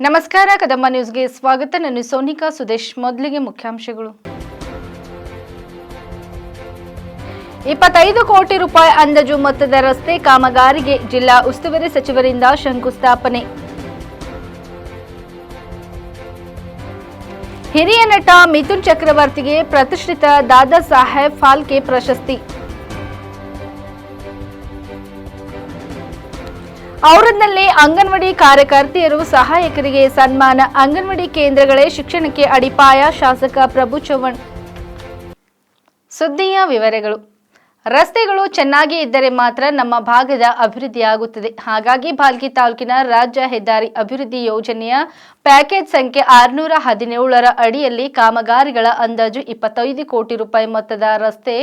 ನಮಸ್ಕಾರ ಕದಂಬ ನ್ಯೂಸ್ಗೆ ಸ್ವಾಗತ. ನಾನು ಸೋನಿಕಾ ಸುದೇಶ್. ಮೊದಲಿಗೆ ಮುಖ್ಯಾಂಶಗಳು. 25 ಕೋಟಿ ರೂಪಾಯಿ ಅಂದಾಜು ಮೊತ್ತದ ರಸ್ತೆ ಕಾಮಗಾರಿಗೆ ಜಿಲ್ಲಾ ಉಸ್ತುವಾರಿ ಸಚಿವರಿಂದ ಶಂಕುಸ್ಥಾಪನೆ. ಹಿರಿಯ ನಟ ಮಿಥುನ್ ಚಕ್ರವರ್ತಿಗೆ ಪ್ರತಿಷ್ಠಿತ ದಾದಾ ಸಾಹೇಬ್ ಫಾಲ್ಕೆ ಪ್ರಶಸ್ತಿ. ಔರಾದ್ನಲ್ಲಿ ಅಂಗನವಾಡಿ ಕಾರ್ಯಕರ್ತೆಯರು ಸಹಾಯಕರಿಗೆ ಸನ್ಮಾನ. ಅಂಗನವಾಡಿ ಕೇಂದ್ರಗಳೇ ಶಿಕ್ಷಣಕ್ಕೆ ಅಡಿಪಾಯ. ಶಾಸಕ ಪ್ರಭು ಚವ್ಹಾಣ್. ಸುದ್ದಿಯ ವಿವರಗಳು. ರಸ್ತೆಗಳು ಚೆನ್ನಾಗಿ ಇದ್ದರೆ ಮಾತ್ರ ನಮ್ಮ ಭಾಗದ ಅಭಿವೃದ್ಧಿಯಾಗುತ್ತದೆ. ಹಾಗಾಗಿ ಭಾಲ್ಕಿ ತಾಲೂಕಿನ ರಾಜ್ಯ ಹೆದ್ದಾರಿ ಅಭಿವೃದ್ಧಿ ಯೋಜನೆಯ ಪ್ಯಾಕೇಜ್ ಸಂಖ್ಯೆ 617ರ ಅಡಿಯಲ್ಲಿ ಕಾಮಗಾರಿಗಳ ಅಂದಾಜು 25 ಕೋಟಿ ರೂಪಾಯಿ ಮೊತ್ತದ ರಸ್ತೆ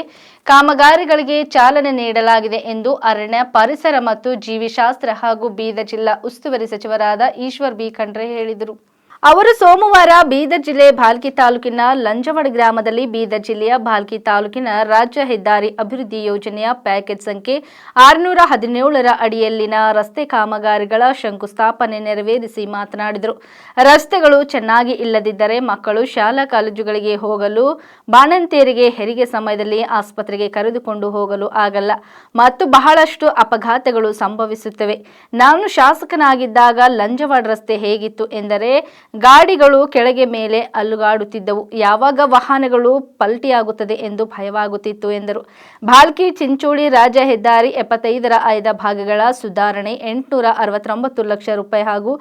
ಕಾಮಗಾರಿಗಳಿಗೆ ಚಾಲನೆ ನೀಡಲಾಗಿದೆ ಎಂದು ಅರಣ್ಯ, ಪರಿಸರ ಮತ್ತು ಜೀವಿಶಾಸ್ತ್ರ ಹಾಗೂ ಬೀದರ್ ಜಿಲ್ಲಾ ಉಸ್ತುವಾರಿ ಸಚಿವರಾದ ಈಶ್ವರ್ ಬಿ ಖಂಡ್ರೆ ಹೇಳಿದರು. ಅವರು ಸೋಮವಾರ ಬೀದರ್ ಜಿಲ್ಲೆ ಭಾಲ್ಕಿ ತಾಲೂಕಿನ ಲಂಜವಾಡ ಗ್ರಾಮದಲ್ಲಿ ಬೀದರ್ ಜಿಲ್ಲೆಯ ಭಾಲ್ಕಿ ತಾಲೂಕಿನ ರಾಜ್ಯ ಹೆದ್ದಾರಿ ಅಭಿವೃದ್ಧಿ ಯೋಜನೆಯ ಪ್ಯಾಕೇಜ್ ಸಂಖ್ಯೆ 617ರ ಅಡಿಯಲ್ಲಿನ ರಸ್ತೆ ಕಾಮಗಾರಿಗಳ ಶಂಕುಸ್ಥಾಪನೆ ನೆರವೇರಿಸಿ ಮಾತನಾಡಿದರು. ರಸ್ತೆಗಳು ಚೆನ್ನಾಗಿ ಇಲ್ಲದಿದ್ದರೆ ಮಕ್ಕಳು ಶಾಲಾ ಕಾಲೇಜುಗಳಿಗೆ ಹೋಗಲು, ಬಾಣಂತಿಯರಿಗೆ ಹೆರಿಗೆ ಸಮಯದಲ್ಲಿ ಆಸ್ಪತ್ರೆಗೆ ಕರೆದುಕೊಂಡು ಹೋಗಲು ಆಗಲ್ಲ ಮತ್ತು ಬಹಳಷ್ಟು ಅಪಘಾತಗಳು ಸಂಭವಿಸುತ್ತವೆ. ನಾನು ಶಾಸಕನಾಗಿದ್ದಾಗ ಲಂಜವಾಡ ರಸ್ತೆ ಹೇಗಿತ್ತು ಎಂದರೆ ಗಾಡಿಗಳು ಕೆಳಗೆ ಮೇಲೆ ಅಲುಗಾಡುತ್ತಿದ್ದವು. ಯಾವಾಗ ವಾಹನಗಳು ಪಲ್ಟಿಯಾಗುತ್ತದೆ ಎಂದು ಭಯವಾಗುತ್ತಿತ್ತು ಎಂದರು. ಭಾಲ್ಕಿ ಚಿಂಚೋಳಿ ರಾಜ್ಯ ಹೆದ್ದಾರಿ 75ರ ಆಯ್ದ ಭಾಗಗಳ ಸುಧಾರಣೆ 869 ಲಕ್ಷ ರೂಪಾಯಿ ಹಾಗೂ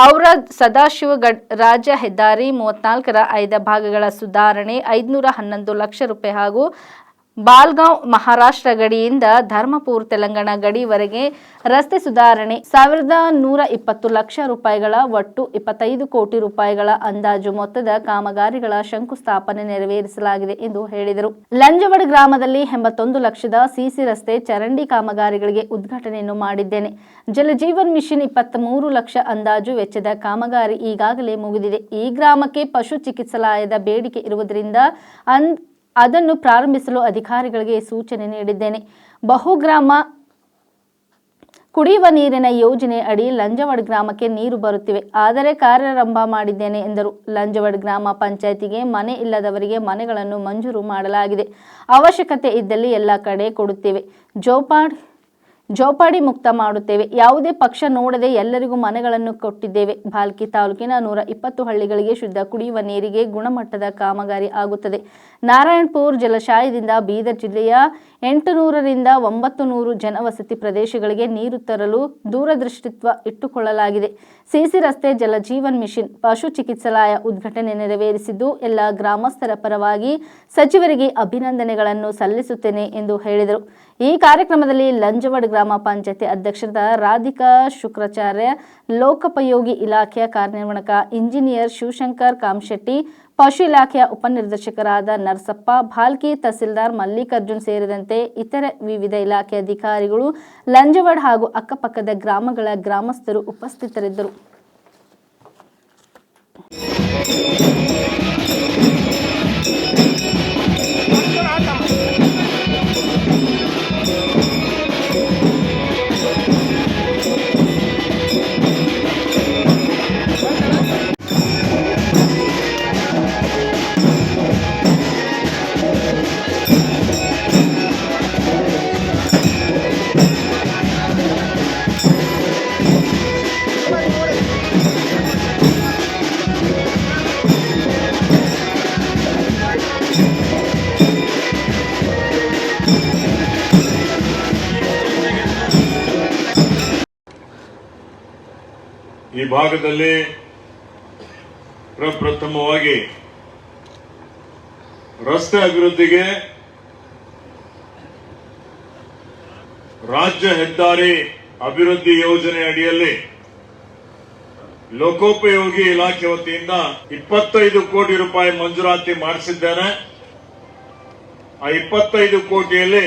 ಔರಾದ್ ಸದಾಶಿವಗಢ ರಾಜ್ಯ ಹೆದ್ದಾರಿ 34ರ ಆಯ್ದ ಭಾಗಗಳ ಸುಧಾರಣೆ 511 ಲಕ್ಷ ರೂಪಾಯಿ ಹಾಗೂ ಬಾಲ್ಗಾಂವ್ ಮಹಾರಾಷ್ಟ್ರ ಗಡಿಯಿಂದ ಧರ್ಮಪುರ ತೆಲಂಗಾಣ ಗಡಿವರೆಗೆ ರಸ್ತೆ ಸುಧಾರಣೆ 1120 ಲಕ್ಷ ರೂಪಾಯಿಗಳ ಒಟ್ಟು 25 ಕೋಟಿ ರೂಪಾಯಿಗಳ ಅಂದಾಜು ಮೊತ್ತದ ಕಾಮಗಾರಿಗಳ ಶಂಕುಸ್ಥಾಪನೆ ನೆರವೇರಿಸಲಾಗಿದೆ ಎಂದು ಹೇಳಿದರು. ಲಂಜವಾಡ ಗ್ರಾಮದಲ್ಲಿ 81 ಲಕ್ಷದ ಸಿಸಿ ರಸ್ತೆ ಚರಂಡಿ ಕಾಮಗಾರಿಗಳಿಗೆ ಉದ್ಘಾಟನೆಯನ್ನು ಮಾಡಿದ್ದೇನೆ. ಜಲಜೀವನ್ ಮಿಷನ್ 23 ಲಕ್ಷ ಅಂದಾಜು ವೆಚ್ಚದ ಕಾಮಗಾರಿ ಈಗಾಗಲೇ ಮುಗಿದಿದೆ. ಈ ಗ್ರಾಮಕ್ಕೆ ಪಶು ಚಿಕಿತ್ಸಾಲಯದ ಬೇಡಿಕೆ ಇರುವುದರಿಂದ ಅದನ್ನು ಪ್ರಾರಂಭಿಸಲು ಅಧಿಕಾರಿಗಳಿಗೆ ಸೂಚನೆ ನೀಡಿದ್ದೇನೆ. ಬಹುಗ್ರಾಮ ಕುಡಿಯುವ ನೀರಿನ ಯೋಜನೆ ಅಡಿ ಲಂಜವಾಡ ಗ್ರಾಮಕ್ಕೆ ನೀರು ಬರುತ್ತಿವೆ, ಆದರೆ ಕಾರ್ಯಾರಂಭ ಮಾಡಿದ್ದೇನೆ ಎಂದರು. ಲಂಜವಾಡ ಗ್ರಾಮ ಪಂಚಾಯಿತಿಗೆ ಮನೆ ಇಲ್ಲದವರಿಗೆ ಮನೆಗಳನ್ನು ಮಂಜೂರು ಮಾಡಲಾಗಿದೆ. ಅವಶ್ಯಕತೆ ಇದ್ದಲ್ಲಿ ಎಲ್ಲ ಕಡೆ ಕೊಡುತ್ತೇವೆ. ಜೋಪಾಡಿ ಮುಕ್ತ ಮಾಡುತ್ತೇವೆ. ಯಾವುದೇ ಪಕ್ಷ ನೋಡದೆ ಎಲ್ಲರಿಗೂ ಮನೆಗಳನ್ನು ಕೊಟ್ಟಿದ್ದೇವೆ. ಭಾಲ್ಕಿ ತಾಲೂಕಿನ 120 ಹಳ್ಳಿಗಳಿಗೆ ಶುದ್ಧ ಕುಡಿಯುವ ನೀರಿಗೆ ಗುಣಮಟ್ಟದ ಕಾಮಗಾರಿ ಆಗುತ್ತದೆ. ನಾರಾಯಣಪುರ ಜಲಾಶಯದಿಂದ ಬೀದರ್ ಜಿಲ್ಲೆಯ 800ರಿಂದ 900 ಜನವಸತಿ ಪ್ರದೇಶಗಳಿಗೆ ನೀರು ತರಲು ದೂರದೃಷ್ಟಿತ್ವ ಇಟ್ಟುಕೊಳ್ಳಲಾಗಿದೆ. ಸಿಸಿ ರಸ್ತೆ, ಜಲಜೀವನ್ ಮಿಷನ್, ಪಶು ಚಿಕಿತ್ಸಾಲಯ ಉದ್ಘಾಟನೆ ನೆರವೇರಿಸಿದ್ದು ಎಲ್ಲ ಗ್ರಾಮಸ್ಥರ ಪರವಾಗಿ ಸಚಿವರಿಗೆ ಅಭಿನಂದನೆಗಳನ್ನು ಸಲ್ಲಿಸುತ್ತೇನೆ ಎಂದು ಹೇಳಿದರು. ಈ ಕಾರ್ಯಕ್ರಮದಲ್ಲಿ ಲಂಜವಾಡ ಗ್ರಾಮ ಪಂಚಾಯತಿ ಅಧ್ಯಕ್ಷರಾದ ರಾಧಿಕಾ ಶುಕ್ರಾಚಾರ್ಯ, ಲೋಕೋಪಯೋಗಿ ಇಲಾಖೆಯ ಕಾರ್ಯನಿರ್ವಾಹಕ ಇಂಜಿನಿಯರ್ ಶಿವಶಂಕರ್ ಕಾಮಶೆಟ್ಟಿ, ಪಶು ಇಲಾಖೆಯ ಉಪನಿರ್ದೇಶಕರಾದ ನರಸಪ್ಪ, ಭಾಲ್ಕಿ ತಹಸೀಲ್ದಾರ್ ಮಲ್ಲಿಕಾರ್ಜುನ್ ಸೇರಿದಂತೆ ಇತರೆ ವಿವಿಧ ಇಲಾಖೆ ಅಧಿಕಾರಿಗಳು, ಲಂಜವಾಡ ಹಾಗೂ ಅಕ್ಕಪಕ್ಕದ ಗ್ರಾಮಗಳ ಗ್ರಾಮಸ್ಥರು ಉಪಸ್ಥಿತರಿದ್ದರು. ಈ ಭಾಗದಲ್ಲಿ ಪ್ರಪ್ರಥಮವಾಗಿ ರಸ್ತೆ ಅಭಿವೃದ್ಧಿಗೆ ರಾಜ್ಯ ಹೆದ್ದಾರಿ ಅಭಿವೃದ್ಧಿ ಯೋಜನೆ ಅಡಿಯಲ್ಲಿ ಲೋಕೋಪಯೋಗಿ ಇಲಾಖೆ ವತಿಯಿಂದ 25 ಕೋಟಿ ರೂಪಾಯಿ ಮಂಜೂರಾತಿ ಮಾಡಿಸಿದ್ದೇನೆ. ಆ 25 ಕೋಟಿಯಲ್ಲಿ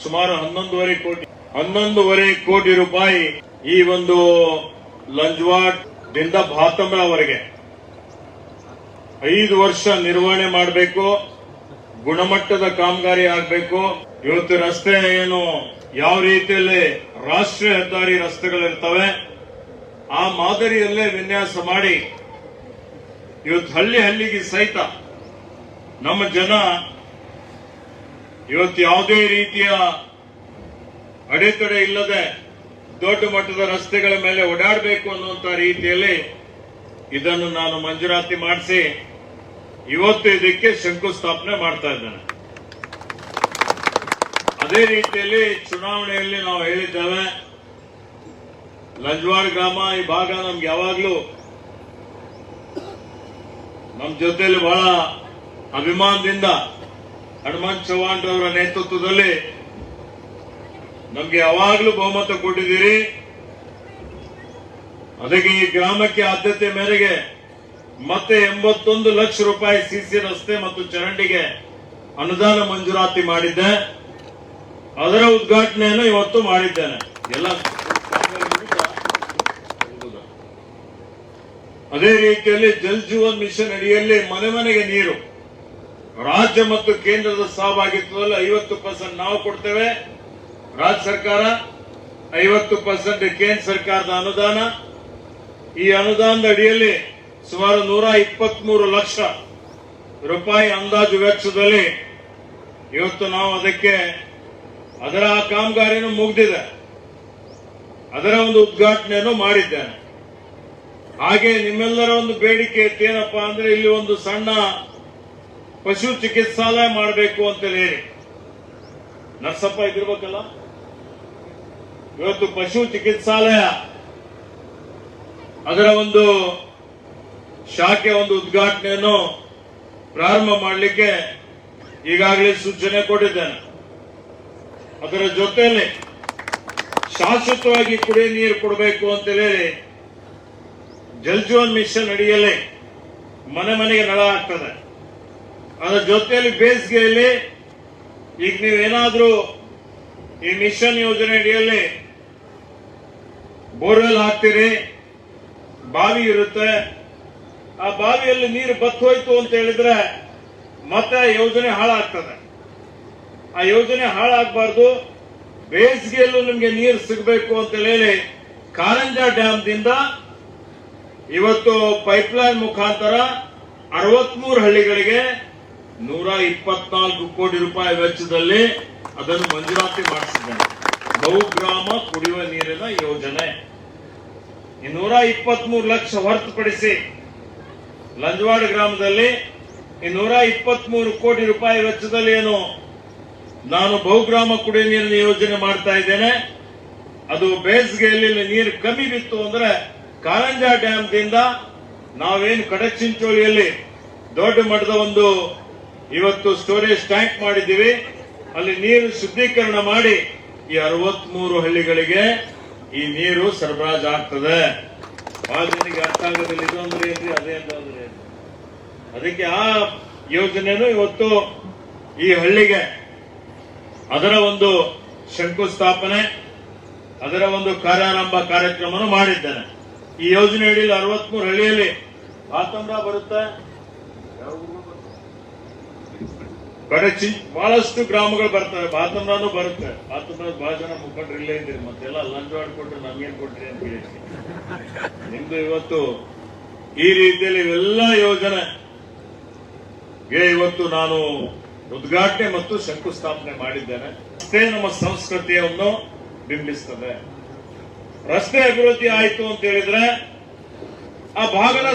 ಸುಮಾರು 11.5 ಕೋಟಿ ರೂಪಾಯಿ ಈ ಒಂದು ಲಂಜವಾಡದಿಂದ ಭಾತಂಬ್ರವರೆಗೆ 5 ವರ್ಷ ನಿರ್ವಹಣೆ ಮಾಡಬೇಕು, ಗುಣಮಟ್ಟದ ಕಾಮಗಾರಿ ಆಗಬೇಕು. ಇವತ್ತು ರಸ್ತೆ ಏನು ಯಾವ ರೀತಿಯಲ್ಲಿ ರಾಷ್ಟ್ರೀಯ ಹೆದ್ದಾರಿ ರಸ್ತೆಗಳಿರ್ತವೆ ಆ ಮಾದರಿಯಲ್ಲೇ ವಿನ್ಯಾಸ ಮಾಡಿ ಇವತ್ತು ಹಳ್ಳಿ ಹಳ್ಳಿಗೆ ಸಹಿತ ನಮ್ಮ ಜನ ಇವತ್ತು ಯಾವುದೇ ರೀತಿಯ ಅಡೆತಡೆ ಇಲ್ಲದೆ ದೊಡ್ಡ ಮಟ್ಟದ ರಸ್ತೆಗಳ ಮೇಲೆ ಓಡಾಡಬೇಕು ಅನ್ನುವಂತ ರೀತಿಯಲ್ಲಿ ಇದನ್ನು ನಾನು ಮಂಜೂರಾತಿ ಮಾಡಿಸಿ ಇವತ್ತು ಇದಕ್ಕೆ ಶಂಕುಸ್ಥಾಪನೆ ಮಾಡ್ತಾ ಇದ್ದೇನೆ. ಅದೇ ರೀತಿಯಲ್ಲಿ ಚುನಾವಣೆಯಲ್ಲಿ ನಾವು ಹೇಳಿದ್ದೇವೆ, ಲಂಜವಾಡ ಗ್ರಾಮ ಈ ಭಾಗ ನಮ್ಗೆ ಯಾವಾಗ್ಲೂ ನಮ್ಮ ಜೊತೆಯಲ್ಲಿ ಬಹಳ ಅಭಿಮಾನದಿಂದ ಹನುಮಂತ್ ಚವ್ಹಾಣ್ ಅವರ ನೇತೃತ್ವದಲ್ಲಿ ನಮ್ಗೆ ಯಾವಾಗ್ಲೂ ಬಹುಮತ ಕೊಟ್ಟಿದ್ದೀರಿ. ಅದಕ್ಕೆ ಈ ಗ್ರಾಮಕ್ಕೆ ಆದ್ಯತೆ ಮೇರೆಗೆ ಮತ್ತೆ 81 ಲಕ್ಷ ರೂಪಾಯಿ ಸಿಸಿ ರಸ್ತೆ ಮತ್ತು ಚರಂಡಿಗೆ ಅನುದಾನ ಮಂಜೂರಾತಿ ಮಾಡಿದ್ದೆ. ಅದರ ಉದ್ಘಾಟನೆಯನ್ನು ಇವತ್ತು ಮಾಡಿದ್ದೇನೆ. ಎಲ್ಲ ಅದೇ ರೀತಿಯಲ್ಲಿ ಜಲ್ ಜೀವನ್ ಮಿಷನ್ ಅಡಿಯಲ್ಲಿ ಮನೆ ಮನೆಗೆ ನೀರು ರಾಜ್ಯ ಮತ್ತು ಕೇಂದ್ರದ ಸಹಭಾಗಿತ್ವದಲ್ಲಿ 50% ನಾವು ಕೊಡ್ತೇವೆ, ರಾಜ್ಯ ಸರ್ಕಾರ 50% ಕೇಂದ್ರ ಸರ್ಕಾರದ ಅನುದಾನ. ಈ ಅನುದಾನದ ಅಡಿಯಲ್ಲಿ ಸುಮಾರು 123 ಲಕ್ಷ ರೂಪಾಯಿ ಅಂದಾಜು ವೆಚ್ಚದಲ್ಲಿ ಇವತ್ತು ನಾವು ಅದರ ಕಾಮಗಾರಿನೂ ಮುಗಿದಿದೆ, ಅದರ ಒಂದು ಉದ್ಘಾಟನೆಯನ್ನು ಮಾಡಿದ್ದೇನೆ. ಹಾಗೆ ನಿಮ್ಮೆಲ್ಲರ ಒಂದು ಬೇಡಿಕೆ ಏನಪ್ಪಾ ಅಂದ್ರೆ ಇಲ್ಲಿ ಒಂದು ಸಣ್ಣ ಪಶು ಚಿಕಿತ್ಸಾಲಯ ಮಾಡಬೇಕು ಅಂತ ಹೇಳಿ ನರ್ಸಪ್ಪ ಇದಿರ್ಬೇಕಲ್ಲ, ಇವತ್ತು ಪಶು ಚಿಕಿತ್ಸಾಲಯ ಅದರ ಒಂದು ಶಾಖೆ ಒಂದು ಉದ್ಘಾಟನೆಯನ್ನು ಪ್ರಾರಂಭ ಮಾಡಲಿಕ್ಕೆ ಈಗಾಗಲೇ ಸೂಚನೆ ಕೊಟ್ಟಿದ್ದೇನೆ. ಅದರ ಜೊತೆಯಲ್ಲಿ ಶಾಶ್ವತವಾಗಿ ಕುಡಿಯ ನೀರು ಕೊಡಬೇಕು ಅಂತ ಹೇಳಿ ಜಲ್ ಜೀವನ್ ಮಿಷನ್ ಅಡಿಯಲ್ಲಿ ಮನೆ ಮನೆಗೆ ನಳ ಆಗ್ತದೆ. ಅದರ ಜೊತೆಯಲ್ಲಿ ಬೇಸಿಗೆಯಲ್ಲಿ ಈಗ ನೀವೇನಾದ್ರೂ ಈ ಮಿಷನ್ ಯೋಜನೆ ಅಡಿಯಲ್ಲಿ ಬೋರ್ವೆಲ್ ಹಾಕ್ತೀರಿ, ಬಾವಿ ಇರುತ್ತೆ, ಆ ಬಾವಿಯಲ್ಲಿ ನೀರು ಬತ್ತು ಹೋಯ್ತು ಅಂತ ಹೇಳಿದ್ರೆ ಮತ್ತೆ ಯೋಜನೆ ಹಾಳಾಗ್ತದೆ. ಆ ಯೋಜನೆ ಹಾಳಾಗಬಾರ್ದು, ಬೇಸಿಗೆಯಲ್ಲೂ ನಿಮಗೆ ನೀರು ಸಿಗಬೇಕು ಅಂತ ಹೇಳಿ ಕಾರಂಜಾ ಡ್ಯಾಂದಿಂದ ಇವತ್ತು ಪೈಪ್ಲೈನ್ ಮುಖಾಂತರ 63 ಹಳ್ಳಿಗಳಿಗೆ 124 ಕೋಟಿ ರೂಪಾಯಿ ವೆಚ್ಚದಲ್ಲಿ ಅದನ್ನು ಮಂಜೂರಾತಿ ಮಾಡಿಸಿದ್ದೇನೆ. ಬಹುಗ್ರಾಮ ಕುಡಿಯುವ ನೀರಿನ ಯೋಜನೆ. ಈ 123 ಲಕ್ಷ ಹೊರತುಪಡಿಸಿ ಲಂಜವಾಡ ಗ್ರಾಮದಲ್ಲಿ ಈ 123 ಕೋಟಿ ರೂಪಾಯಿ ವೆಚ್ಚದಲ್ಲಿ ಏನು ನಾನು ಬಹುಗ್ರಾಮ ಕುಡಿಯುವ ನೀರಿನ ಯೋಜನೆ ಮಾಡ್ತಾ ಇದ್ದೇನೆ. ಅದು ಬೇಸಿಗೆಯಲ್ಲಿ ನೀರು ಕಮ್ಮಿ ಬಿತ್ತು ಅಂದ್ರೆ ಕಾರಂಜಾ ಡ್ಯಾಂದಿಂದ ನಾವೇನು ಕಡಚಿಂಚೋಳಿಯಲ್ಲಿ ದೊಡ್ಡ ಮಟ್ಟದ ಒಂದು ಇವತ್ತು ಸ್ಟೋರೇಜ್ ಟ್ಯಾಂಕ್ ಮಾಡಿದ್ದೀವಿ, ಅಲ್ಲಿ ನೀರು ಶುದ್ಧೀಕರಣ ಮಾಡಿ ಈ 63 ಹಳ್ಳಿಗಳಿಗೆ ಈ ನೀರು ಸರಬರಾಜು ಆಗ್ತದೆ. ಬಹಳ ಜನಕ್ಕೆ ಅರ್ಥ ಆಗೋದಿಲ್ಲ, ಇದು ಅಂದ್ರೆ ಏನ್ರಿ ಅದೇ ಅಂದ್ರೆ. ಅದಕ್ಕೆ ಆ ಯೋಜನೆಯನ್ನು ಇವತ್ತು ಈ ಹಳ್ಳಿಗೆ ಅದರ ಒಂದು ಶಂಕುಸ್ಥಾಪನೆ, ಅದರ ಒಂದು ಕಾರ್ಯಾರಂಭ ಕಾರ್ಯಕ್ರಮ ಮಾಡಿದ್ದೇನೆ. ಈ ಯೋಜನೆ ಅಡಿಯಲ್ಲಿ 63 ಹಳ್ಳಿಯಲ್ಲಿ ಬಾತಂಬ್ರ ಬರುತ್ತೆ, ಬಹಳಷ್ಟು ಗ್ರಾಮಗಳು ಬರ್ತವೆ, ಬಾತಂಬ್ರಾನು ಬರುತ್ತೆ. ಬಾತಂಬ್ರ ಬಹಳ ಜನ ಮುಖಂಡರು ಇಲ್ಲೇ ಇದ್ದೀರಿ, ಮತ್ತೆಲ್ಲ ಲಂಚವಾಡ್ ಕೊಟ್ರೆ ನಮ್ಗೇನ್ ಕೊಟ್ರಿ ಅಂತ ಹೇಳಿ ನಿಮ್ದು ಇವತ್ತು ಈ ರೀತಿಯಲ್ಲಿ ಇವೆಲ್ಲ ಯೋಜನೆಗೆ ಇವತ್ತು ನಾನು ಉದ್ಘಾಟನೆ ಮತ್ತು ಶಂಕುಸ್ಥಾಪನೆ ಮಾಡಿದ್ದೇನೆ. ಅಷ್ಟೇ ನಮ್ಮ ಸಂಸ್ಕೃತಿಯನ್ನು ಬಿಂಬಿಸ್ತದೆ. ರಸ್ತೆ ಅಭಿವೃದ್ಧಿ ಆಯಿತು ಅಂತ ಹೇಳಿದ್ರೆ ಆ ಭಾಗದ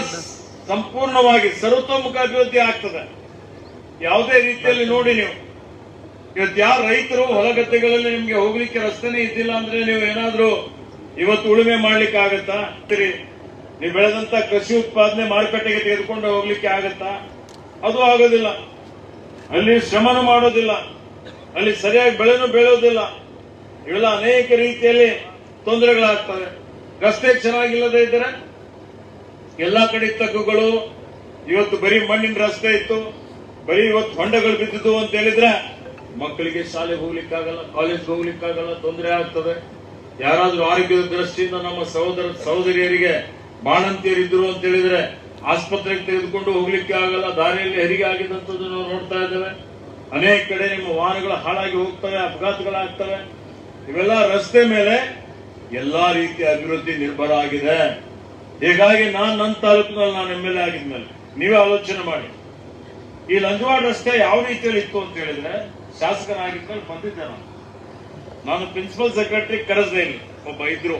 ಸಂಪೂರ್ಣವಾಗಿ ಸರ್ವತೋಮುಖ ಅಭಿವೃದ್ಧಿ ಆಗ್ತದೆ. ಯಾವುದೇ ರೀತಿಯಲ್ಲಿ ನೋಡಿ, ನೀವು ಇವತ್ತು ಯಾರು ರೈತರು ಹೊಲಗದ್ದೆಗಳಲ್ಲಿ ನಿಮ್ಗೆ ಹೋಗ್ಲಿಕ್ಕೆ ರಸ್ತೆನೇ ಇದ್ದಿಲ್ಲ ಅಂದ್ರೆ ನೀವು ಏನಾದ್ರೂ ಇವತ್ತು ಉಳುಮೆ ಮಾಡ್ಲಿಕ್ಕೆ ಆಗತ್ತಾ? ನೀವು ಬೆಳೆದಂತ ಕೃಷಿ ಉತ್ಪಾದನೆ ಮಾರುಕಟ್ಟೆಗೆ ತೆಗೆದುಕೊಂಡು ಹೋಗ್ಲಿಕ್ಕೆ ಆಗತ್ತಾ? ಅದು ಆಗೋದಿಲ್ಲ. ಅಲ್ಲಿ ಶ್ರಮನೂ ಮಾಡೋದಿಲ್ಲ, ಅಲ್ಲಿ ಸರಿಯಾಗಿ ಬೆಳೆನೂ ಬೆಳೆಯೋದಿಲ್ಲ. ಇವೆಲ್ಲ ಅನೇಕ ರೀತಿಯಲ್ಲಿ ತೊಂದರೆಗಳಾಗ್ತವೆ. ರಸ್ತೆ ಚೆನ್ನಾಗಿಲ್ಲದೆ ಇದ್ದರೆ ಎಲ್ಲಾ ಕಡೆ ತಗ್ಗುಗಳು, ಇವತ್ತು ಬರೀ ಮಣ್ಣಿನ ರಸ್ತೆ ಇತ್ತು, ಬರೀ ಇವತ್ತು ಹೊಂಡಗಳು ಬಿದ್ದಿದ್ದು ಅಂತ ಹೇಳಿದ್ರೆ ಮಕ್ಕಳಿಗೆ ಶಾಲೆಗೆ ಹೋಗ್ಲಿಕ್ಕಾಗಲ್ಲ, ಕಾಲೇಜ್ಗೆ ಹೋಗ್ಲಿಕ್ಕಾಗಲ್ಲ, ತೊಂದರೆ ಆಗ್ತದೆ. ಯಾರಾದ್ರೂ ಆರೋಗ್ಯದ ದೃಷ್ಟಿಯಿಂದ ನಮ್ಮ ಸಹೋದರಿಯರಿಗೆ ಬಾಣಂತಿಯರಿದ್ರು ಅಂತ ಹೇಳಿದ್ರೆ ಆಸ್ಪತ್ರೆಗೆ ತೆಗೆದುಕೊಂಡು ಹೋಗ್ಲಿಕ್ಕೆ ಆಗಲ್ಲ, ದಾರಿಯಲ್ಲಿ ಹೆರಿಗೆ ಆಗಿದ್ದಂಥದ್ದು ನಾವು ನೋಡ್ತಾ ಇದ್ದೇವೆ. ಅನೇಕ ಕಡೆ ನಿಮ್ಮ ವಾಹನಗಳು ಹಾಳಾಗಿ ಹೋಗ್ತವೆ, ಅಪಘಾತಗಳಾಗ್ತವೆ. ಇವೆಲ್ಲ ರಸ್ತೆ ಮೇಲೆ ಎಲ್ಲಾ ರೀತಿಯ ಅಭಿವೃದ್ಧಿ ನಿರ್ಭರ ಆಗಿದೆ. ಹೀಗಾಗಿ ನನ್ನ ತಾಲೂಕಿನಲ್ಲಿ ನಾನು MLA ಆಗಿದ್ಮೇಲೆ ನೀವೇ ಆಲೋಚನೆ ಮಾಡಿ, ಈ ಲಂಜವಾಡ ರಸ್ತೆ ಯಾವ ರೀತಿಯಲ್ಲಿ ಇತ್ತು ಅಂತ ಹೇಳಿದ್ರೆ, ಶಾಸಕನಾಗಿದ್ಮೇಲೆ ಬಂದಿದ್ದೆ ನಾನು ಪ್ರಿನ್ಸಿಪಲ್ ಸೆಕ್ರೆಟರಿ ಕರೆಸ್ದೇ ಇಲ್ಲ, ಒಬ್ಬ ಇದ್ರು,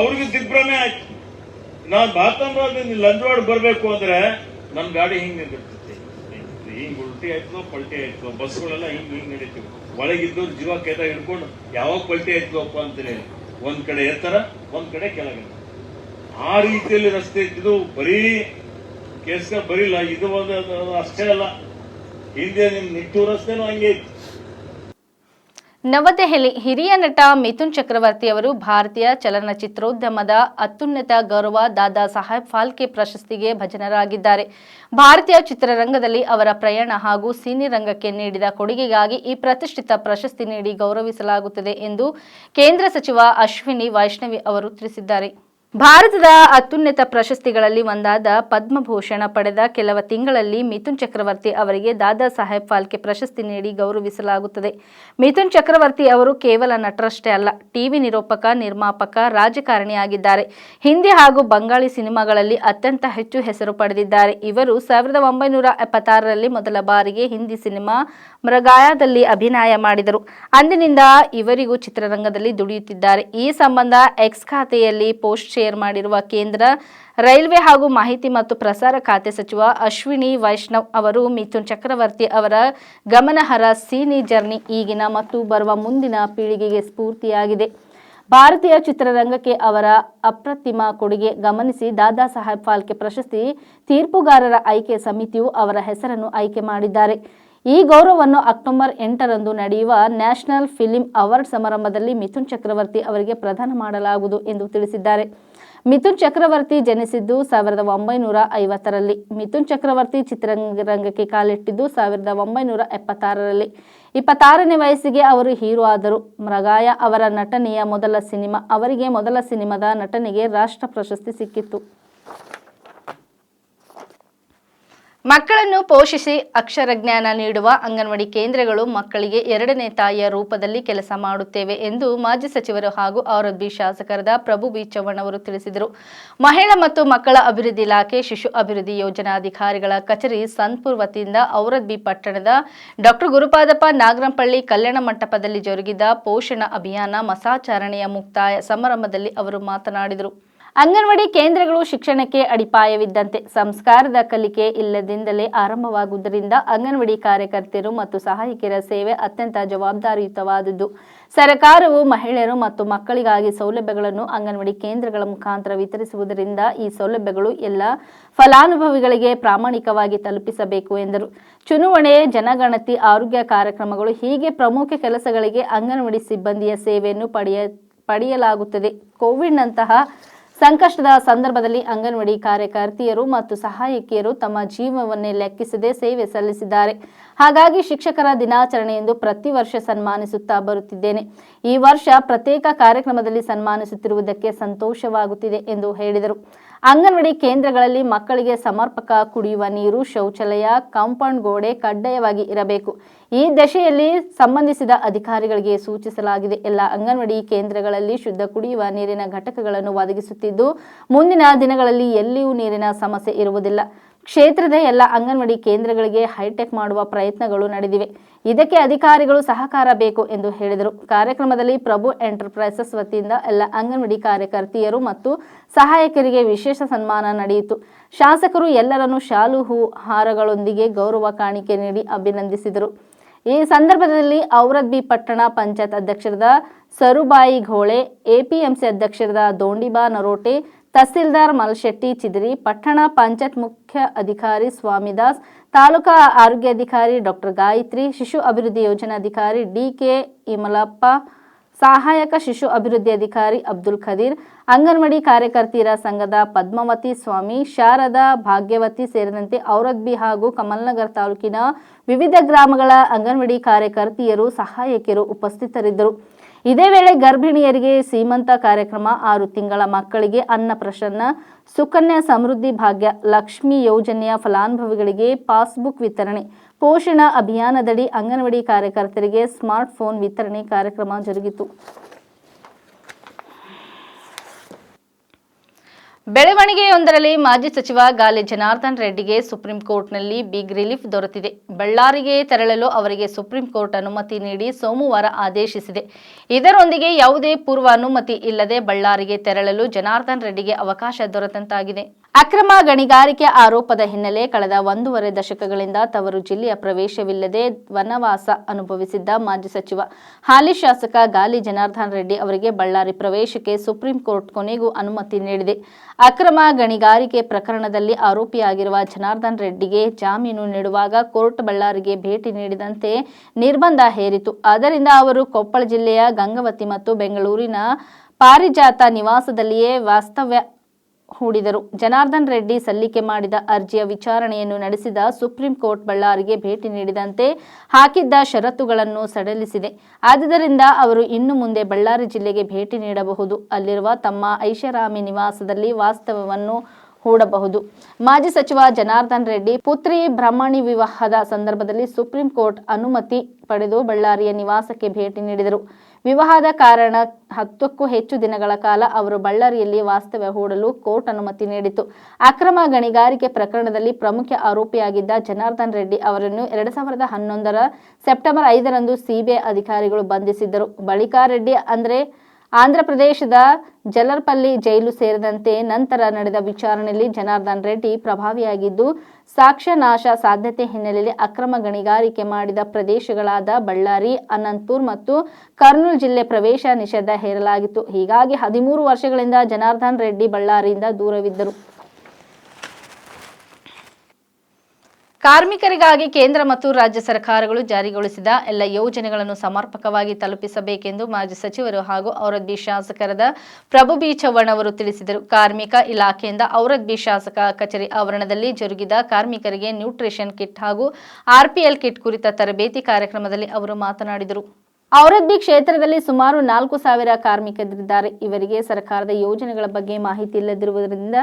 ಅವ್ರಿಗೆ ದಿಗ್ಭ್ರಮೆ ಆಯ್ತು. ನಾನು ಬಾತಂಬರದಿಂದ ಲಂಜವಾಡ ಬರ್ಬೇಕು ಅಂದ್ರೆ ನನ್ ಗಾಡಿ ಹಿಂಗ್ ನಿಂತಿರ್ತೈತಿ, ಹಿಂಗ್ ಉಲ್ಟಿ ಆಯ್ತೋ ಪಲ್ಟಿ ಆಯ್ತೋ, ಬಸ್ಗಳೆಲ್ಲ ಹಿಂಗ್ ನಡೀತೀವಿ, ಒಳಗಿದ್ದವ್ರು ಜೀವ ಕೇತ ಹಿಡ್ಕೊಂಡು ಯಾವಾಗ ಪಲ್ಟಿ ಆಯ್ತೋಪ್ಪ ಅಂತೇಳಿ ಒಂದ್ ಕಡೆ ಎತ್ತರ ಒಂದ್ ಕಡೆ ಕೆಳಗೆ, ಆ ರೀತಿಯಲ್ಲಿ ರಸ್ತೆ ಇದ್ದು ಬರೀ ಕೇಸ್ಕರ್ ಬರೀಲ್ಲ, ಇದು ಒಂದು ಅಷ್ಟೇ ಅಲ್ಲ, ಹಿಂದೆ ನಿಮ್ ನಿಟ್ಟೂರು ರಸ್ತೆನೂ ಹಂಗೆ ಇತ್ತು. ನವದೆಹಲಿ ಹಿರಿಯ ನಟ ಮಿಥುನ್ ಚಕ್ರವರ್ತಿ ಅವರು ಭಾರತೀಯ ಚಲನಚಿತ್ರೋದ್ಯಮದ ಅತ್ಯುನ್ನತ ಗೌರವ ದಾದಾ ಸಾಹೇಬ್ ಫಾಲ್ಕೆ ಪ್ರಶಸ್ತಿಗೆ ಭಾಜನರಾಗಿದ್ದಾರೆ. ಭಾರತೀಯ ಚಿತ್ರರಂಗದಲ್ಲಿ ಅವರ ಪ್ರಯಾಣ ಹಾಗೂ ಸಿನಿ ರಂಗಕ್ಕೆ ನೀಡಿದ ಕೊಡುಗೆಗಾಗಿ ಈ ಪ್ರತಿಷ್ಠಿತ ಪ್ರಶಸ್ತಿ ನೀಡಿ ಗೌರವಿಸಲಾಗುತ್ತದೆ ಎಂದು ಕೇಂದ್ರ ಸಚಿವ ಅಶ್ವಿನಿ ವೈಷ್ಣವಿ ಅವರು ತಿಳಿಸಿದ್ದಾರೆ. ಭಾರತದ ಅತ್ಯುನ್ನತ ಪ್ರಶಸ್ತಿಗಳಲ್ಲಿ ಒಂದಾದ ಪದ್ಮಭೂಷಣ ಪಡೆದ ಕೆಲವು ತಿಂಗಳಲ್ಲಿ ಮಿಥುನ್ ಚಕ್ರವರ್ತಿ ಅವರಿಗೆ ದಾದಾ ಸಾಹೇಬ್ ಫಾಲ್ಕೆ ಪ್ರಶಸ್ತಿ ನೀಡಿ ಗೌರವಿಸಲಾಗುತ್ತದೆ. ಮಿಥುನ್ ಚಕ್ರವರ್ತಿ ಅವರು ಕೇವಲ ನಟರಷ್ಟೇ ಅಲ್ಲ, ಟಿವಿ ನಿರೂಪಕ, ನಿರ್ಮಾಪಕ, ರಾಜಕಾರಣಿಯಾಗಿದ್ದಾರೆ. ಹಿಂದಿ ಹಾಗೂ ಬಂಗಾಳಿ ಸಿನಿಮಾಗಳಲ್ಲಿ ಅತ್ಯಂತ ಹೆಚ್ಚು ಹೆಸರು ಪಡೆದಿದ್ದಾರೆ. ಇವರು 1976ರಲ್ಲಿ ಮೊದಲ ಬಾರಿಗೆ ಹಿಂದಿ ಸಿನಿಮಾ ಮೃಗಾಯಾದಲ್ಲಿ ಅಭಿನಯ ಮಾಡಿದರು. ಅಂದಿನಿಂದ ಇವರಿಗೂ ಚಿತ್ರರಂಗದಲ್ಲಿ ದುಡಿಯುತ್ತಿದ್ದಾರೆ. ಈ ಸಂಬಂಧ ಎಕ್ಸ್ ಖಾತೆಯಲ್ಲಿ ಪೋಸ್ಟ್ ಶೇರ್ ಮಾಡಿರುವ ಕೇಂದ್ರ ರೈಲ್ವೆ ಹಾಗೂ ಮಾಹಿತಿ ಮತ್ತು ಪ್ರಸಾರ ಖಾತೆ ಸಚಿವ ಅಶ್ವಿನಿ ವೈಷ್ಣವ್ ಅವರು ಮಿಥುನ್ ಚಕ್ರವರ್ತಿ ಅವರ ಗಮನಾರ್ಹ ಸಿನಿ ಜರ್ನಿ ಈಗಿನ ಮತ್ತು ಬರುವ ಮುಂದಿನ ಪೀಳಿಗೆಗೆ ಸ್ಫೂರ್ತಿಯಾಗಿದೆ. ಭಾರತೀಯ ಚಿತ್ರರಂಗಕ್ಕೆ ಅವರ ಅಪ್ರತಿಮ ಕೊಡುಗೆ ಗಮನಿಸಿ ದಾದಾ ಸಾಹೇಬ್ ಫಾಲ್ಕೆ ಪ್ರಶಸ್ತಿ ತೀರ್ಪುಗಾರರ ಆಯ್ಕೆ ಸಮಿತಿಯು ಅವರ ಹೆಸರನ್ನು ಆಯ್ಕೆ ಮಾಡಿದ್ದಾರೆ. ಈ ಗೌರವವನ್ನು ಅಕ್ಟೋಬರ್ 8ರಂದು ನಡೆಯುವ ನ್ಯಾಷನಲ್ ಫಿಲ್ಮ್ ಅವಾರ್ಡ್ ಸಮಾರಂಭದಲ್ಲಿ ಮಿಥುನ್ ಚಕ್ರವರ್ತಿ ಅವರಿಗೆ ಪ್ರದಾನ ಮಾಡಲಾಗುವುದು ಎಂದು ತಿಳಿಸಿದ್ದಾರೆ. ಮಿಥುನ್ ಚಕ್ರವರ್ತಿ ಜನಿಸಿದ್ದು 1950ರಲ್ಲಿ. ಮಿಥುನ್ ಚಕ್ರವರ್ತಿ ಚಿತ್ರರಂಗಕ್ಕೆ ಕಾಲಿಟ್ಟಿದ್ದು 1976ರಲ್ಲಿ. 26ನೇ ವಯಸ್ಸಿಗೆ ಅವರು ಹೀರೋ ಆದರು. ಮೃಗಾಯ ಅವರ ನಟನೆಯ ಮೊದಲ ಸಿನಿಮಾ. ಅವರಿಗೆ ಮೊದಲ ಸಿನಿಮಾದ ನಟನೆಗೆ ರಾಷ್ಟ್ರ ಪ್ರಶಸ್ತಿ ಸಿಕ್ಕಿತ್ತು. ಮಕ್ಕಳನ್ನು ಪೋಷಿಸಿ ಅಕ್ಷರ ಜ್ಞಾನ ನೀಡುವ ಅಂಗನವಾಡಿ ಕೇಂದ್ರಗಳು ಮಕ್ಕಳಿಗೆ ಎರಡನೇ ತಾಯಿಯ ರೂಪದಲ್ಲಿ ಕೆಲಸ ಮಾಡುತ್ತೇವೆ ಎಂದು ಮಾಜಿ ಸಚಿವರು ಹಾಗೂ ಔರದ್ಬಿ ಶಾಸಕರಾದ ಪ್ರಭು ಬಿ ಚವ್ಹಾಣ್ ಅವರು ತಿಳಿಸಿದರು. ಮಹಿಳಾ ಮತ್ತು ಮಕ್ಕಳ ಅಭಿವೃದ್ಧಿ ಇಲಾಖೆ ಶಿಶು ಅಭಿವೃದ್ಧಿ ಯೋಜನಾಧಿಕಾರಿಗಳ ಕಚೇರಿ ಸನ್ಪುರ್ ವತಿಯಿಂದ ಔರದ್ಬಿ ಪಟ್ಟಣದ ಡಾಕ್ಟರ್ ಗುರುಪಾದಪ್ಪ ನಾಗರಂಪಳ್ಳಿ ಕಲ್ಯಾಣ ಮಂಟಪದಲ್ಲಿ ಜರುಗಿದ ಪೋಷಣ ಅಭಿಯಾನ ಮಾಸಾಚರಣೆಯ ಮುಕ್ತಾಯ ಸಮಾರಂಭದಲ್ಲಿ ಅವರು ಮಾತನಾಡಿದರು. ಅಂಗನವಾಡಿ ಕೇಂದ್ರಗಳು ಶಿಕ್ಷಣಕ್ಕೆ ಅಡಿಪಾಯವಿದ್ದಂತೆ ಸಂಸ್ಕಾರದ ಕಲಿಕೆ ಇಲ್ಲದಿಂದಲೇ ಆರಂಭವಾಗುವುದರಿಂದ ಅಂಗನವಾಡಿ ಕಾರ್ಯಕರ್ತೆಯರು ಮತ್ತು ಸಹಾಯಕಿಯರ ಸೇವೆ ಅತ್ಯಂತ ಜವಾಬ್ದಾರಿಯುತವಾದುದು. ಸರ್ಕಾರವು ಮಹಿಳೆಯರು ಮತ್ತು ಮಕ್ಕಳಿಗಾಗಿ ಸೌಲಭ್ಯಗಳನ್ನು ಅಂಗನವಾಡಿ ಕೇಂದ್ರಗಳ ಮುಖಾಂತರ ವಿತರಿಸುವುದರಿಂದ ಈ ಸೌಲಭ್ಯಗಳು ಎಲ್ಲ ಫಲಾನುಭವಿಗಳಿಗೆ ಪ್ರಾಮಾಣಿಕವಾಗಿ ತಲುಪಿಸಬೇಕು ಎಂದರು. ಚುನಾವಣೆ, ಜನಗಣತಿ, ಆರೋಗ್ಯ ಕಾರ್ಯಕ್ರಮಗಳು ಹೀಗೆ ಪ್ರಮುಖ ಕೆಲಸಗಳಿಗೆ ಅಂಗನವಾಡಿ ಸಿಬ್ಬಂದಿಯ ಸೇವೆಯನ್ನು ಪಡೆಯಲಾಗುತ್ತದೆ. ಕೋವಿಡ್ನಂತಹ ಸಂಕಷ್ಟದ ಸಂದರ್ಭದಲ್ಲಿ ಅಂಗನವಾಡಿ ಕಾರ್ಯಕರ್ತೆಯರು ಮತ್ತು ಸಹಾಯಕಿಯರು ತಮ್ಮ ಜೀವವನ್ನೇ ಲೆಕ್ಕಿಸದೆ ಸೇವೆ ಸಲ್ಲಿಸಿದ್ದಾರೆ. ಹಾಗಾಗಿ ಶಿಕ್ಷಕರ ದಿನಾಚರಣೆಯೆಂದು ಪ್ರತಿ ವರ್ಷ ಸನ್ಮಾನಿಸುತ್ತಾ ಬರುತ್ತಿದ್ದೇನೆ. ಈ ವರ್ಷ ಪ್ರತ್ಯೇಕ ಕಾರ್ಯಕ್ರಮದಲ್ಲಿ ಸನ್ಮಾನಿಸುತ್ತಿರುವುದಕ್ಕೆ ಸಂತೋಷವಾಗುತ್ತಿದೆ ಎಂದು ಹೇಳಿದರು. ಅಂಗನವಾಡಿ ಕೇಂದ್ರಗಳಲ್ಲಿ ಮಕ್ಕಳಿಗೆ ಸಮರ್ಪಕ ಕುಡಿಯುವ ನೀರು, ಶೌಚಾಲಯ, ಕಾಂಪೌಂಡ್ ಗೋಡೆ ಕಡ್ಡಾಯವಾಗಿ ಇರಬೇಕು. ಈ ದಿಶೆಯಲ್ಲಿ ಸಂಬಂಧಿಸಿದ ಅಧಿಕಾರಿಗಳಿಗೆ ಸೂಚಿಸಲಾಗಿದೆ. ಎಲ್ಲ ಅಂಗನವಾಡಿ ಕೇಂದ್ರಗಳಲ್ಲಿ ಶುದ್ಧ ಕುಡಿಯುವ ನೀರಿನ ಘಟಕಗಳನ್ನು ಒದಗಿಸುತ್ತಿದ್ದು, ಮುಂದಿನ ದಿನಗಳಲ್ಲಿ ಎಲ್ಲಿಯೂ ನೀರಿನ ಸಮಸ್ಯೆ ಇರುವುದಿಲ್ಲ. ಕ್ಷೇತ್ರದ ಎಲ್ಲ ಅಂಗನವಾಡಿ ಕೇಂದ್ರಗಳಿಗೆ ಹೈಟೆಕ್ ಮಾಡುವ ಪ್ರಯತ್ನಗಳು ನಡೆದಿವೆ. ಇದಕ್ಕೆ ಅಧಿಕಾರಿಗಳು ಸಹಕಾರ ಬೇಕು ಎಂದು ಹೇಳಿದರು. ಕಾರ್ಯಕ್ರಮದಲ್ಲಿ ಪ್ರಭು ಎಂಟರ್ಪ್ರೈಸಸ್ ವತಿಯಿಂದ ಎಲ್ಲ ಅಂಗನವಾಡಿ ಕಾರ್ಯಕರ್ತೆಯರು ಮತ್ತು ಸಹಾಯಕರಿಗೆ ವಿಶೇಷ ಸನ್ಮಾನ ನಡೆಯಿತು. ಶಾಸಕರು ಎಲ್ಲರನ್ನೂ ಶಾಲು ಹೂ ಹಾರಗಳೊಂದಿಗೆ ಗೌರವ ಕಾಣಿಕೆ ನೀಡಿ ಅಭಿನಂದಿಸಿದರು. ಈ ಸಂದರ್ಭದಲ್ಲಿ ಔರದ್ಬಿ ಪಟ್ಟಣ ಪಂಚಾಯತ್ ಅಧ್ಯಕ್ಷರಾದ ಸರುಬಾಯಿ ಘೋಳೆ, ಎಪಿಎಂಸಿ ಅಧ್ಯಕ್ಷರಾದ ದೋಂಡಿಬಾ ನರೋಟೆ, ತಹಸೀಲ್ದಾರ್ ಮಲ್ಶೆಟ್ಟಿ ಚಿದರಿ, ಪಟ್ಟಣ ಪಂಚಾಯತ್ ಮುಖ್ಯ ಅಧಿಕಾರಿ ಸ್ವಾಮಿದಾಸ್, ತಾಲೂಕಾ ಆರೋಗ್ಯಾಧಿಕಾರಿ ಡಾಕ್ಟರ್ ಗಾಯತ್ರಿ, ಶಿಶು ಅಭಿವೃದ್ಧಿ ಯೋಜನಾಧಿಕಾರಿ ಡಿಕೆ ಇಮಲಪ್ಪ, ಸಹಾಯಕ ಶಿಶು ಅಭಿವೃದ್ಧಿ ಅಧಿಕಾರಿ ಅಬ್ದುಲ್ ಖದೀರ್, ಅಂಗನವಾಡಿ ಕಾರ್ಯಕರ್ತೆಯರ ಸಂಘದ ಪದ್ಮಾವತಿ ಸ್ವಾಮಿ, ಶಾರದಾ, ಭಾಗ್ಯವತಿ ಸೇರಿದಂತೆ ಔರದ್ಬಿ ಹಾಗೂ ಕಮಲ್ನಗರ್ ತಾಲೂಕಿನ ವಿವಿಧ ಗ್ರಾಮಗಳ ಅಂಗನವಾಡಿ ಕಾರ್ಯಕರ್ತೆಯರು, ಸಹಾಯಕಿಯರು ಉಪಸ್ಥಿತರಿದ್ದರು. ಇದೇ ವೇಳೆ ಗರ್ಭಿಣಿಯರಿಗೆ ಸೀಮಂತ ಕಾರ್ಯಕ್ರಮ, 6 ತಿಂಗಳ ಮಕ್ಕಳಿಗೆ ಅನ್ನಪ್ರಸನ್ನ, ಸುಕನ್ಯಾ ಸಮೃದ್ಧಿ ಭಾಗ್ಯ, ಲಕ್ಷ್ಮಿ ಯೋಜನೆಯ ಫಲಾನುಭವಿಗಳಿಗೆ ಪಾಸ್ಬುಕ್ ವಿತರಣೆ, ಪೋಷಣ ಅಭಿಯಾನದಡಿ ಅಂಗನವಾಡಿ ಕಾರ್ಯಕರ್ತರಿಗೆ ಸ್ಮಾರ್ಟ್ ಫೋನ್ ವಿತರಣೆ ಕಾರ್ಯಕ್ರಮ ಜರುಗಿತು. ಬೆಳವಣಿಗೆಯೊಂದರಲ್ಲಿ ಮಾಜಿ ಸಚಿವ ಗಾಲಿ ಜನಾರ್ದನ್ ರೆಡ್ಡಿಗೆ ಸುಪ್ರೀಂ ಕೋರ್ಟ್ನಲ್ಲಿ ಬಿಗ್ ರಿಲೀಫ್ ದೊರೆತಿದೆ. ಬಳ್ಳಾರಿಗೆ ತೆರಳಲು ಅವರಿಗೆ ಸುಪ್ರೀಂ ಕೋರ್ಟ್ ಅನುಮತಿ ನೀಡಿ ಸೋಮವಾರ ಆದೇಶಿಸಿದೆ. ಇದರೊಂದಿಗೆ ಯಾವುದೇ ಪೂರ್ವ ಅನುಮತಿ ಇಲ್ಲದೆ ಬಳ್ಳಾರಿಗೆ ತೆರಳಲು ಜನಾರ್ದನ್ ರೆಡ್ಡಿಗೆ ಅವಕಾಶ ದೊರೆತಂತಾಗಿದೆ. ಅಕ್ರಮ ಗಣಿಗಾರಿಕೆ ಆರೋಪದ ಹಿನ್ನೆಲೆ ಕಳೆದ 1.5 ದಶಕಗಳಿಂದ ತವರು ಜಿಲ್ಲೆಯ ಪ್ರವೇಶವಿಲ್ಲದೆ ವನವಾಸ ಅನುಭವಿಸಿದ್ದ ಮಾಜಿ ಸಚಿವ ಹಾಲಿ ಶಾಸಕ ಗಾಲಿ ಜನಾರ್ದನ್ ರೆಡ್ಡಿ ಅವರಿಗೆ ಬಳ್ಳಾರಿ ಪ್ರವೇಶಕ್ಕೆ ಸುಪ್ರೀಂ ಕೋರ್ಟ್ ಕೊನೆಗೂ ಅನುಮತಿ ನೀಡಿದೆ. ಅಕ್ರಮ ಗಣಿಗಾರಿಕೆ ಪ್ರಕರಣದಲ್ಲಿ ಆರೋಪಿಯಾಗಿರುವ ಜನಾರ್ದನ್ ರೆಡ್ಡಿಗೆ ಜಾಮೀನು ನೀಡುವಾಗ ಕೋರ್ಟ್ ಬಳ್ಳಾರಿಗೆ ಭೇಟಿ ನೀಡಿದಂತೆ ನಿರ್ಬಂಧ ಹೇರಿತು. ಆದ್ದರಿಂದ ಅವರು ಕೊಪ್ಪಳ ಜಿಲ್ಲೆಯ ಗಂಗಾವತಿ ಮತ್ತು ಬೆಂಗಳೂರಿನ ಪಾರಿಜಾತ ನಿವಾಸದಲ್ಲಿಯೇ ವಾಸ್ತವ್ಯ ಹೂಡಿದರು. ಜನಾರ್ದನ್ ರೆಡ್ಡಿ ಸಲ್ಲಿಕೆ ಮಾಡಿದ ಅರ್ಜಿಯ ವಿಚಾರಣೆಯನ್ನು ನಡೆಸಿದ ಸುಪ್ರೀಂ ಕೋರ್ಟ್ ಬಳ್ಳಾರಿಗೆ ಭೇಟಿ ನೀಡಿದಂತೆ ಹಾಕಿದ್ದ ಷರತ್ತುಗಳನ್ನು ಸಡಿಲಿಸಿದೆ. ಆದ್ದರಿಂದ ಅವರು ಇನ್ನು ಮುಂದೆ ಬಳ್ಳಾರಿ ಜಿಲ್ಲೆಗೆ ಭೇಟಿ ನೀಡಬಹುದು, ಅಲ್ಲಿರುವ ತಮ್ಮ ಐಷಾರಾಮಿ ನಿವಾಸದಲ್ಲಿ ವಾಸ್ತವ್ಯವನ್ನು ಹೂಡಬಹುದು. ಮಾಜಿ ಸಚಿವ ಜನಾರ್ದನ್ ರೆಡ್ಡಿ ಪುತ್ರಿ ಬ್ರಹ್ಮಣಿ ವಿವಾಹದ ಸಂದರ್ಭದಲ್ಲಿ ಸುಪ್ರೀಂ ಕೋರ್ಟ್ ಅನುಮತಿ ಪಡೆದು ಬಳ್ಳಾರಿಯ ನಿವಾಸಕ್ಕೆ ಭೇಟಿ ನೀಡಿದರು. ವಿವಾಹದ ಕಾರಣ 10ಕ್ಕೂ ಹೆಚ್ಚು ದಿನಗಳ ಕಾಲ ಅವರು ಬಳ್ಳಾರಿಯಲ್ಲಿ ವಾಸ್ತವ್ಯ ಹೂಡಲು ಕೋರ್ಟ್ ಅನುಮತಿ ನೀಡಿತು. ಅಕ್ರಮ ಗಣಿಗಾರಿಕೆ ಪ್ರಕರಣದಲ್ಲಿ ಪ್ರಮುಖ ಆರೋಪಿಯಾಗಿದ್ದ ಜನಾರ್ದನ್ ರೆಡ್ಡಿ ಅವರನ್ನು 2011 ಸೆಪ್ಟೆಂಬರ್ 5ರಂದು ಸಿಬಿಐ ಅಧಿಕಾರಿಗಳು ಬಂಧಿಸಿದ್ದರು. ಬಳಿಕ ರೆಡ್ಡಿ ಆಂಧ್ರಪ್ರದೇಶದ ಜಲರ್ಪಲ್ಲಿ ಜೈಲು ಸೇರಿದಂತೆ ನಂತರ ನಡೆದ ವಿಚಾರಣೆಯಲ್ಲಿ ಜನಾರ್ದನ್ ರೆಡ್ಡಿ ಪ್ರಭಾವಿಯಾಗಿದ್ದು, ಸಾಕ್ಷ್ಯನಾಶ ಸಾಧ್ಯತೆ ಹಿನ್ನೆಲೆಯಲ್ಲಿ ಅಕ್ರಮ ಗಣಿಗಾರಿಕೆ ಮಾಡಿದ ಪ್ರದೇಶಗಳಾದ ಬಳ್ಳಾರಿ, ಅನಂತಪುರ ಮತ್ತು ಕರ್ನೂಲ್ ಜಿಲ್ಲೆ ಪ್ರವೇಶ ನಿಷೇಧ ಹೇರಲಾಗಿತ್ತು. ಹೀಗಾಗಿ 13 ವರ್ಷಗಳಿಂದ ಜನಾರ್ದನ್ ರೆಡ್ಡಿ ಬಳ್ಳಾರಿಯಿಂದ ದೂರವಿದ್ದರು. ಕಾರ್ಮಿಕರಿಗಾಗಿ ಕೇಂದ್ರ ಮತ್ತು ರಾಜ್ಯ ಸರ್ಕಾರಗಳು ಜಾರಿಗೊಳಿಸಿದ ಎಲ್ಲ ಯೋಜನೆಗಳನ್ನು ಸಮರ್ಪಕವಾಗಿ ತಲುಪಿಸಬೇಕೆಂದು ಮಾಜಿ ಸಚಿವರು ಹಾಗೂ ಔರಾದ್ಬಿ ಶಾಸಕರಾದ ಪ್ರಭು ಬಿ ಚವ್ಹಾಣ್ ಅವರು ತಿಳಿಸಿದರು. ಕಾರ್ಮಿಕ ಇಲಾಖೆಯಿಂದ ಔರಾದ್ಬಿ ಶಾಸಕ ಕಚೇರಿ ಆವರಣದಲ್ಲಿ ಜರುಗಿದ ಕಾರ್ಮಿಕರಿಗೆ ನ್ಯೂಟ್ರಿಷನ್ ಕಿಟ್ ಹಾಗೂ ಆರ್ಪಿಎಲ್ ಕಿಟ್ ಕುರಿತ ತರಬೇತಿ ಕಾರ್ಯಕ್ರಮದಲ್ಲಿ ಅವರು ಮಾತನಾಡಿದರು. ಔರಾದ್ಬಿ ಕ್ಷೇತ್ರದಲ್ಲಿ ಸುಮಾರು 4,000 ಕಾರ್ಮಿಕರಿದ್ದಾರೆ. ಇವರಿಗೆ ಸರ್ಕಾರದ ಯೋಜನೆಗಳ ಬಗ್ಗೆ ಮಾಹಿತಿ ಇಲ್ಲದಿರುವುದರಿಂದ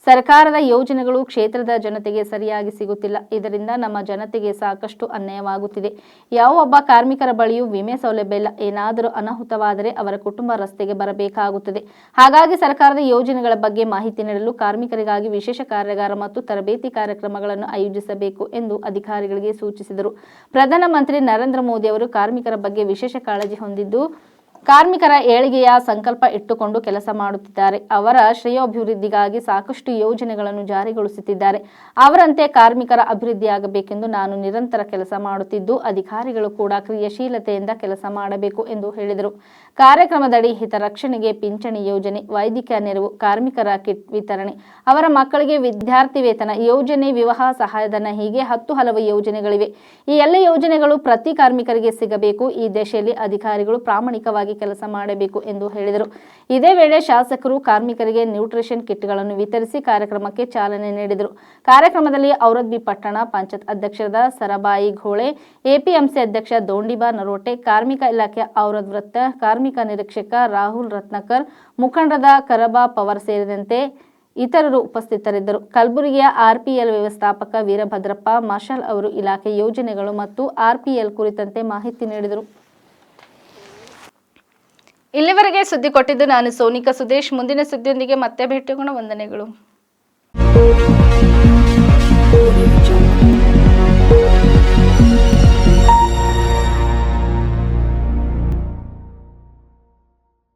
ಸರ್ಕಾರದ ಯೋಜನೆಗಳು ಕ್ಷೇತ್ರದ ಜನತೆಗೆ ಸರಿಯಾಗಿ ಸಿಗುತ್ತಿಲ್ಲ. ಇದರಿಂದ ನಮ್ಮ ಜನತೆಗೆ ಸಾಕಷ್ಟು ಅನ್ಯಾಯವಾಗುತ್ತಿದೆ. ಯಾವೊಬ್ಬ ಕಾರ್ಮಿಕರ ಬಳಿಯೂ ವಿಮೆ ಸೌಲಭ್ಯ ಇಲ್ಲ. ಏನಾದರೂ ಅನಾಹುತವಾದರೆ ಅವರ ಕುಟುಂಬ ರಸ್ತೆಗೆ ಬರಬೇಕಾಗುತ್ತದೆ. ಹಾಗಾಗಿ ಸರ್ಕಾರದ ಯೋಜನೆಗಳ ಬಗ್ಗೆ ಮಾಹಿತಿ ನೀಡಲು ಕಾರ್ಮಿಕರಿಗಾಗಿ ವಿಶೇಷ ಕಾರ್ಯಾಗಾರ ಮತ್ತು ತರಬೇತಿ ಕಾರ್ಯಕ್ರಮಗಳನ್ನು ಆಯೋಜಿಸಬೇಕು ಎಂದು ಅಧಿಕಾರಿಗಳಿಗೆ ಸೂಚಿಸಿದರು. ಪ್ರಧಾನಮಂತ್ರಿ ನರೇಂದ್ರ ಮೋದಿ ಅವರು ಕಾರ್ಮಿಕರ ಬಗ್ಗೆ ವಿಶೇಷ ಕಾಳಜಿ ಹೊಂದಿದ್ದು, ಕಾರ್ಮಿಕರ ಏಳಿಗೆಯ ಸಂಕಲ್ಪ ಇಟ್ಟುಕೊಂಡು ಕೆಲಸ ಮಾಡುತ್ತಿದ್ದಾರೆ. ಅವರ ಶ್ರೇಯೋಭಿವೃದ್ಧಿಗಾಗಿ ಸಾಕಷ್ಟು ಯೋಜನೆಗಳನ್ನು ಜಾರಿಗೊಳಿಸುತ್ತಿದ್ದಾರೆ. ಅವರಂತೆ ಕಾರ್ಮಿಕರ ಅಭಿವೃದ್ಧಿಯಾಗಬೇಕೆಂದು ನಾನು ನಿರಂತರ ಕೆಲಸ ಮಾಡುತ್ತಿದ್ದು, ಅಧಿಕಾರಿಗಳು ಕೂಡ ಕ್ರಿಯಾಶೀಲತೆಯಿಂದ ಕೆಲಸ ಮಾಡಬೇಕು ಎಂದು ಹೇಳಿದರು. ಕಾರ್ಯಕ್ರಮದಡಿ ಹಿತರಕ್ಷಣೆಗೆ ಪಿಂಚಣಿ ಯೋಜನೆ, ವೈದ್ಯಕೀಯ ನೆರವು, ಕಾರ್ಮಿಕರ ಕಿಟ್ ವಿತರಣೆ, ಅವರ ಮಕ್ಕಳಿಗೆ ವಿದ್ಯಾರ್ಥಿ ವೇತನ ಯೋಜನೆ, ವಿವಾಹ ಸಹಾಯಧನ ಹೀಗೆ 10 ಹಲವು ಯೋಜನೆಗಳಿವೆ. ಈ ಎಲ್ಲ ಯೋಜನೆಗಳು ಪ್ರತಿ ಕಾರ್ಮಿಕರಿಗೆ ಸಿಗಬೇಕು. ಈ ದಿಶೆಯಲ್ಲಿ ಅಧಿಕಾರಿಗಳು ಪ್ರಾಮಾಣಿಕವಾಗಿ ಕೆಲಸ ಮಾಡಬೇಕು ಎಂದು ಹೇಳಿದರು. ಇದೇ ವೇಳೆ ಶಾಸಕರು ಕಾರ್ಮಿಕರಿಗೆ ನ್ಯೂಟ್ರಿಷನ್ ಕಿಟ್ಗಳನ್ನು ವಿತರಿಸಿ ಕಾರ್ಯಕ್ರಮಕ್ಕೆ ಚಾಲನೆ ನೀಡಿದರು. ಕಾರ್ಯಕ್ರಮದಲ್ಲಿ ಔರಾದ್ಬಿ ಪಟ್ಟಣ ಪಂಚಾಯತ್ ಅಧ್ಯಕ್ಷರಾದ ಸರಬಾಯಿ ಘೋಳೆ, ಎಪಿಎಂಸಿ ಅಧ್ಯಕ್ಷ ದೋಂಡಿಬಾ ನರೋಟೆ, ಕಾರ್ಮಿಕ ಇಲಾಖೆ ಔರಾದ್ ವೃತ್ತ ಕಾರ್ಮಿಕ ನಿರೀಕ್ಷಕ ರಾಹುಲ್ ರತ್ನಾಕರ್, ಮುಖಂಡರಾದ ಕರಬಾ ಪವರ್ ಸೇರಿದಂತೆ ಇತರರು ಉಪಸ್ಥಿತರಿದ್ದರು. ಕಲಬುರಗಿಯ ಆರ್ಪಿಎಲ್ ವ್ಯವಸ್ಥಾಪಕ ವೀರಭದ್ರಪ್ಪ ಮಾಷಲ್ ಅವರು ಇಲಾಖೆ ಯೋಜನೆಗಳು ಮತ್ತು ಆರ್ಪಿಎಲ್ ಕುರಿತಂತೆ ಮಾಹಿತಿ ನೀಡಿದರು. ಇಲ್ಲಿವರೆಗೆ ಸುದ್ದಿ ಕೊಟ್ಟಿದ್ದು ನಾನು ಸೋನಿಕಾ ಸುದೇಶ್. ಮುಂದಿನ ಸುದ್ದಿಯೊಂದಿಗೆ ಮತ್ತೆ ಭೇಟಿಯಾಗೋಣ. ವಂದನೆಗಳು.